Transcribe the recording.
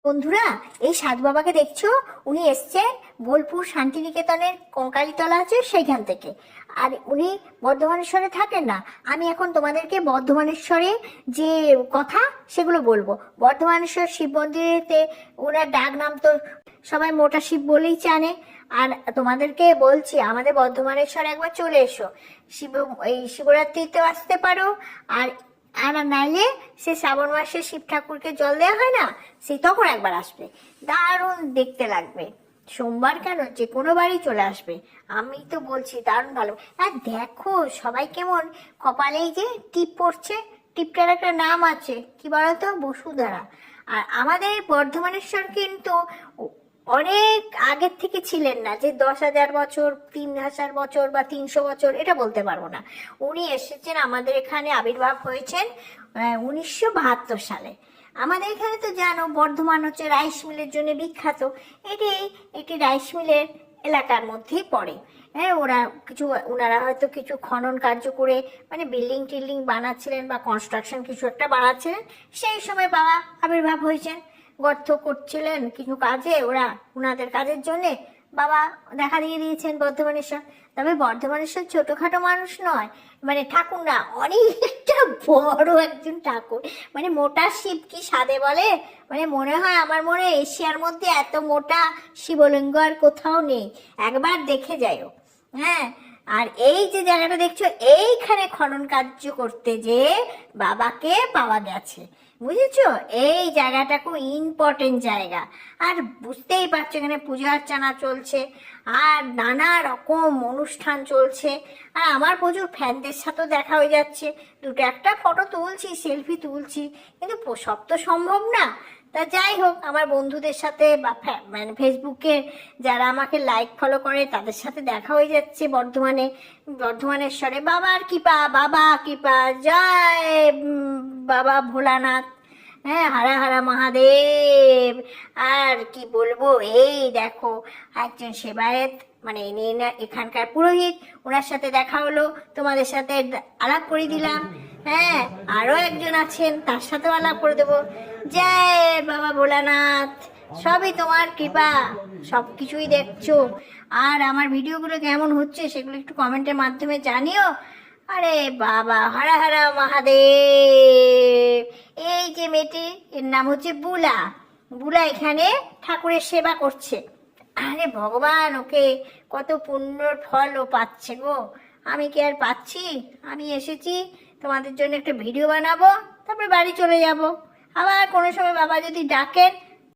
বন্ধুরা, এই সাধু বাবাকে দেখছো? উনি এসছে বোলপুর শান্তিনিকেতনের কঙ্কালীতলা আছে সেইখান থেকে। আর উনি বর্ধমানেশ্বরে থাকেন না। আমি এখন তোমাদেরকে বর্ধমানেশ্বরে যে কথা সেগুলো বলবো। বর্ধমানেশ্বর শিব মন্দিরেতে ওনার ডাক নাম তো সবাই মোটা শিব বলেই জানে। আর তোমাদেরকে বলছি, আমাদের বর্ধমানেশ্বরে একবার চলে এসো। এই শিবরাত্রিতেও আসতে পারো। আর আর নাইলে সে শ্রাবণ মাসে শিব ঠাকুরকে জল দেওয়া হয় না, সে তখন একবার আসবে। দারুণ দেখতে লাগবে। সোমবার কেন, যে কোনো বাড়ি চলে আসবে। আমি তো বলছি দারুণ ভালো। আর দেখো সবাই কেমন কপালেই যে টিপ পড়ছে। টিপটার একটা নাম আছে, কি বলতো, বসুধারা। আর আমাদের বর্ধমানেশ্বর কিন্তু অনেক আগের থেকে ছিলেন না যে 10,000 বছর, 3,000 বছর বা 300 বছর, এটা বলতে পারবো না। উনি এসেছেন, আমাদের এখানে আবির্ভাব হয়েছেন 1972 সালে। আমাদের এখানে তো জানো বর্ধমান হচ্ছে রাইস মিলের জন্য বিখ্যাত। এটি একটি রাইস মিলের এলাকার মধ্যেই পড়ে। হ্যাঁ, ওনারা হয়তো কিছু খনন কার্য করে মানে বিল্ডিং টিল্ডিং বানাচ্ছিলেন বা কনস্ট্রাকশন কিছু একটা বানাচ্ছিলেন, সেই সময় বাবা আবির্ভাব হয়েছেন। গর্ত করছিলেন কিছু কাজে, ওনাদের কাজের জন্যে বাবা দেখা দিয়ে দিয়েছেন বর্ধমানেশ্বর। তবে বর্ধমানেশ্বর ছোটখাটো মানুষ নয়, মানে ঠাকুর না, অনেকটা বড় একজন ঠাকুর। মানে মোটা শিব কি সাধে বলে, মানে মনে হয় আমার মনে হয় এশিয়ার মধ্যে এত মোটা শিবলিঙ্গ আর কোথাও নেই। একবার দেখে যাইও। হ্যাঁ, আর এই যে জায়গাটা দেখছো, এইখানে খনন কার্য করতে যে বাবাকে পাওয়া গেছে, বুঝেছো? এই জায়গাটা খুব ইম্পর্টেন্ট জায়গা। আর বুঝতেই পারছো এখানে পূজা অর্চনা চলছে আর নানা রকম অনুষ্ঠান চলছে। আর আমার প্রচুর ফ্যানদের সাথেও দেখা হয়ে যাচ্ছে। দুটো একটা ফটো তুলছি, সেলফি তুলছি, কিন্তু সব তো সম্ভব না। তা যাই হোক, আমার বন্ধুদের সাথে বা মানে ফেসবুকে যারা আমাকে লাইক ফলো করে তাদের সাথে দেখা হয়ে যাচ্ছে বর্ধমানেশ্বরে। বাবার কৃপা, বাবা কৃপা, জয় বাবা ভোলানাথ। হ্যাঁ, হারা হারা মহাদেব। আর কি বলবো, এই দেখো একজন সেবায়েত, মানে এখানকার পুরোহিত, ওনার সাথে দেখা হলো, তোমাদের সাথে আলাপ করে দিলাম। হ্যাঁ, আরো একজন আছেন, তার সাথেও আলাপ করে দেবো। জয় বাবা ভোলানাথ। সবই তোমার কৃপা, সব কিছুই দেখছো। আর আমার ভিডিওগুলো কেমন হচ্ছে সেগুলো একটু কমেন্টের মাধ্যমে জানিও। আরে বাবা, হারা হারা মহাদেব। এই যে মেয়েটি, এর নাম হচ্ছে বুলা। বুলা এখানে ঠাকুরের সেবা করছে। আরে ভগবান, ওকে কত পুণ্যর ফল ও পাচ্ছে গো। আমি কি আর পাচ্ছি? আমি এসেছি তোমাদের জন্য একটা ভিডিও বানাবো, তারপরে বাড়ি চলে যাব। আবার কোনো সময় বাবা যদি ডাকেন